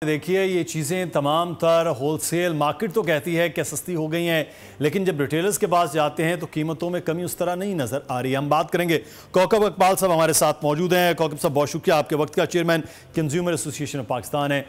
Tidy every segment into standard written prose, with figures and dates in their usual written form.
देखिए ये चीज़ें तमाम तर होलसेल मार्केट तो कहती है कि सस्ती हो गई हैं, लेकिन जब रिटेलर्स के पास जाते हैं तो कीमतों में कमी उस तरह नहीं नज़र आ रही है। हम बात करेंगे, कौकब इकबाल साहब हमारे साथ मौजूद हैं। कौकब साहब बहुत शुक्रिया, आपके वक्त का chairman consumer association of Pakistan है।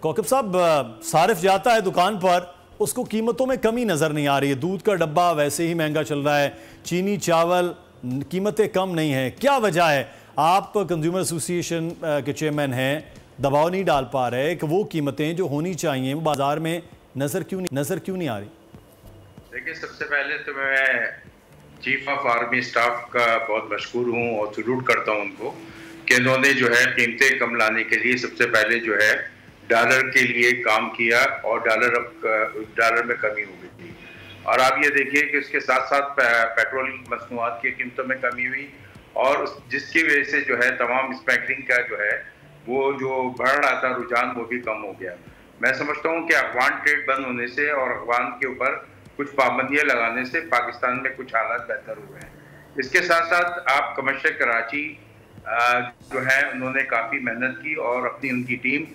कौकब साहब, सारिफ जाता है दुकान पर, उसको कीमतों में कमी नज़र नहीं आ रही है। दूध का डब्बा वैसे ही महंगा चल रहा है, चीनी चावल कीमतें कम नहीं हैं, क्या वजह है? आप कंज्यूमर एसोसिएशन के चेयरमैन हैं, दबाव नहीं डाल पा रहे कि वो कीमतें जो होनी चाहिए वो बाजार में नजर क्यों नहीं आ रही? देखिए, सबसे पहले तो मैं चीफ ऑफ आर्मी स्टाफ का बहुत मशहूर हूँ और सलूट करता हूँ उनको कि उन्होंने जो है कीमतें कम लाने के लिए सबसे पहले जो है डॉलर के लिए काम किया और डॉलर में कमी हो गई थी। और आप ये देखिए कि उसके साथ साथ पेट्रोल की मसनूआत की कीमतों में कमी हुई और जिसकी वजह से जो है तमाम स्मगलिंग का जो है वो जो बढ़ रहा था रुझान वो भी कम हो गया। मैं समझता हूँ कि अफगान ट्रेड बंद होने से और अफगान के ऊपर कुछ पाबंदियां लगाने से पाकिस्तान में कुछ हालात बेहतर हुए हैं। इसके साथ साथ आप कमर्शियल कराची जो है उन्होंने काफ़ी मेहनत की और अपनी उनकी टीम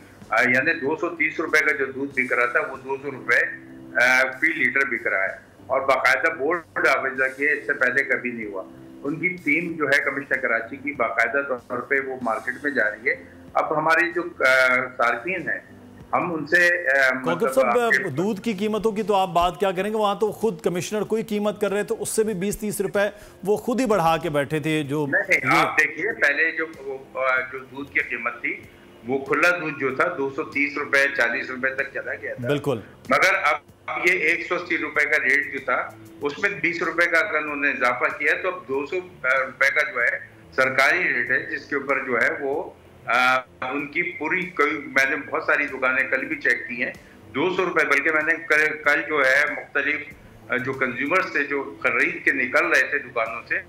यानी 230 रुपए का जो दूध बिक रहा था वो 200 रुपए फी लीटर बिक रहा है और बाकायदा बोर्ड आवेजा किए, इससे पहले कभी नहीं हुआ। उनकी टीम जो है कमिश्नर कराची की बाकायदा तौर पे वो मार्केट में जा रही है। अब हमारी जो सार्फिन है हम उनसे मतलब दूध की कीमतों की तो आप बात क्या करेंगे, वहां तो खुद कमिश्नर कोई कीमत कर रहे थे, उससे भी 20-30 रुपए वो खुद ही बढ़ा के बैठे थे। जो नहीं, आप देखिए पहले जो दूध की कीमत थी वो खुला दूध जो था 230 रुपए 40 रुपए तक चला गया था, बिल्कुल। मगर अब ये 180 रुपए का रेट जो था उसमें 20 रुपए का अगर उन्होंने इजाफा किया तो अब 200 रुपए का जो है सरकारी रेट है, जिसके ऊपर जो है वो उनकी पूरी मैंने बहुत सारी दुकानें कल भी चेक की हैं, 200 रुपए, बल्कि मैंने कल जो है मुख्तलिफ जो कंज्यूमर्स थे जो खरीद के निकल रहे थे दुकानों से,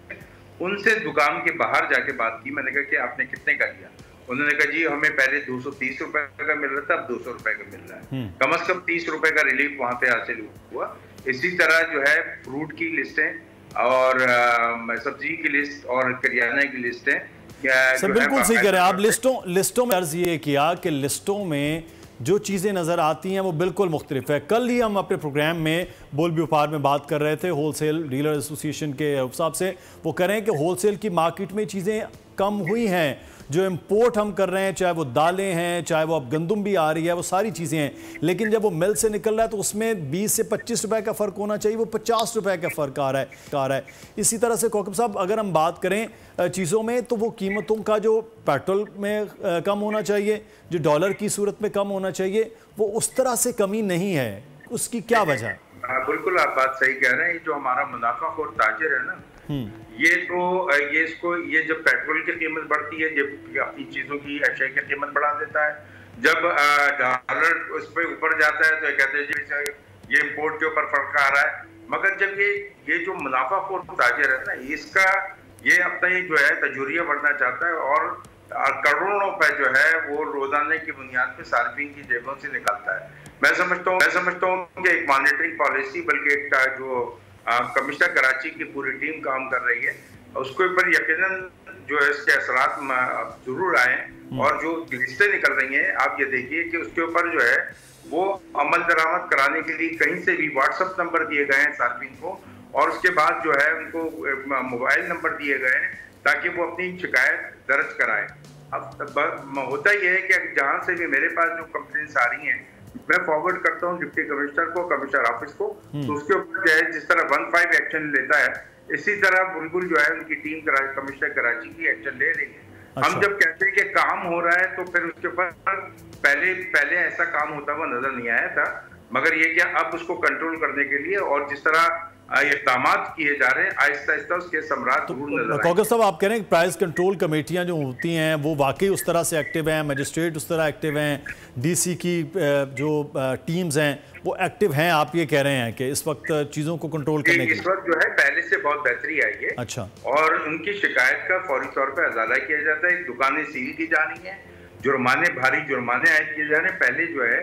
उनसे दुकान के बाहर जाके बात की। मैंने कहा कि आपने कितने का लिया? उन्होंने कहा जी हमें पहले 230 रुपए का मिल रहा था, अब 200 रुपए का मिल रहा है। कम से कम 30 रुपए का रिलीफ वहां पे हासिल हुआ। इसी तरह जो है फ्रूट की लिस्टें और सब्जी की लिस्ट और करियाना की लिस्टें सर बिल्कुल सही कह रहे हैं आप। लिस्टों में अर्ज ये किया कि लिस्टों में जो चीज़ें नज़र आती हैं वो बिल्कुल मुख्तलिफ है। कल ही हम अपने प्रोग्राम में बोल व्यापार में बात कर रहे थे होलसेल डीलर एसोसिएशन के हिसाब से, वो कह रहे हैं कि होलसेल की मार्केट में चीज़ें कम हुई हैं। जो इंपोर्ट हम कर रहे हैं, चाहे वो दालें हैं, चाहे वो अब गंदम भी आ रही है, वो सारी चीज़ें हैं, लेकिन जब वो मिल से निकल रहा है तो उसमें 20 से 25 रुपए का फ़र्क होना चाहिए, वो 50 रुपए का फ़र्क आ रहा है। इसी तरह से कौकब साहब अगर हम बात करें चीज़ों में, तो वो कीमतों का जो पेट्रोल में कम होना चाहिए, जो डॉलर की सूरत में कम होना चाहिए, वो उस तरह से कमी नहीं है। उसकी क्या वजह है? बिल्कुल आप बात सही कह रहे हैं। जो हमारा मुनाफाखोर ताजिर है ना, ये जब पेट्रोल की कीमत बढ़ती है, जब अपनी चीजों की अशिया की कीमत बढ़ा देता है, जब डॉलर उस पर ऊपर जाता है तो कहते हैं ये इंपोर्ट के ऊपर फर्क आ रहा है। मगर जब ये जो मुनाफाखोर ताजिर है ना, इसका ये अपना ही जो है तजुर्बा बढ़ना चाहता है और करोड़ों रुपए जो है वो रोजाना की बुनियाद पे सार्फिन की जेबों से निकलता है। मैं समझता हूँ कि एक मॉनिटरिंग पॉलिसी, बल्कि एक जो कमिश्नर कराची की पूरी टीम काम कर रही है, उसके ऊपर यकीनन जो है इसके असरात जरूर आए और जो लिस्टें निकल रही हैं आप ये देखिए कि उसके ऊपर जो है वो अमल दरामद कराने के लिए कहीं से भी व्हाट्सएप नंबर दिए गए हैं सार्फिन को, और उसके बाद जो है उनको मोबाइल नंबर दिए गए हैं ताकि वो अपनी शिकायत दर्ज कराएं। अब होता यह है कि जहाँ से भी मेरे पास जो कंप्लेंट्स आ रही हैं मैं फॉरवर्ड करता हूँ डिप्टी कमिश्नर को, कमिश्नर ऑफिस को, तो उसके ऊपर जो है जिस तरह 15 एक्शन लेता है, इसी तरह बुलबुल जो है उनकी टीम कमिश्नर कराची की एक्शन ले रही है। अच्छा। हम जब कहते हैं कि काम हो रहा है तो फिर उसके ऊपर पहले ऐसा काम होता हुआ नजर नहीं आया था, मगर ये क्या अब उसको कंट्रोल करने के लिए और जिस तरह इक़दामात किए जा रहे हैं आहिस्ता आहिस्ता उसके समरात जरूर नजर आएंगे। कौकब साहब आप कह रहे हैं प्राइस कंट्रोल कमेटियां जो होती हैं वो वाकई उस तरह से एक्टिव हैं, मजिस्ट्रेट उस तरह एक्टिव हैं, डीसी की जो टीम्स हैं वो एक्टिव हैं, आप ये कह रहे हैं कि इस वक्त चीज़ों को कंट्रोल करने के लिए? इस वक्त जो है पहले से बहुत बेहतरी आई है। अच्छा। और उनकी शिकायत का फौरी तौर पर अजाला किया जाता है, दुकानें सील की जा रही हैं, भारी जुर्माने आयद किए जा रहे हैं। पहले जो है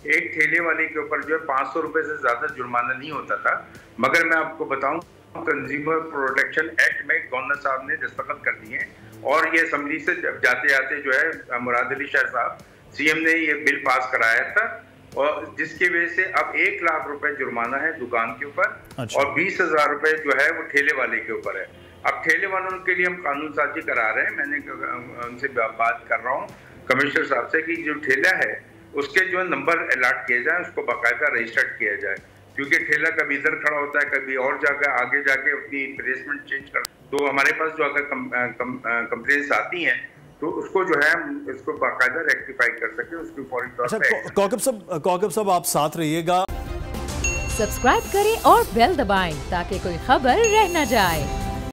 एक ठेले वाले के ऊपर जो है 500 रुपए से ज्यादा जुर्माना नहीं होता था, मगर मैं आपको बताऊं कंज्यूमर प्रोटेक्शन एक्ट में गवर्नर साहब ने दस्तखत कर दिए हैं और ये असेंबली से जाते जाते जो है मुराद अली शाह साहब सीएम ने ये बिल पास कराया था, और जिसकी वजह से अब 1 लाख रुपए जुर्माना है दुकान के ऊपर। अच्छा। और 20,000 रुपए जो है वो ठेले वाले के ऊपर है। अब ठेले वालों के लिए हम कानून साजी करा रहे हैं। मैंने उनसे बात कर रहा हूँ कमिश्नर साहब से कि जो ठेला है उसके जो नंबर अलॉट किए जाए, उसको बाकायदा रजिस्टर्ड किया जाए, क्योंकि ठेला कभी इधर खड़ा होता है, कभी और जगह आगे जाके अपनी प्लेसमेंट चेंज कर। तो हमारे पास जो अगर कंप्लेंट्स आती हैं तो उसको जो है इसको बाकायदा रेक्टिफाई कर सके, उसकी फौरी तौर पे। कौकब साहब आप साथ रहिएगा। सब्सक्राइब करें और बेल दबाएं ताकि कोई खबर रह न जाए।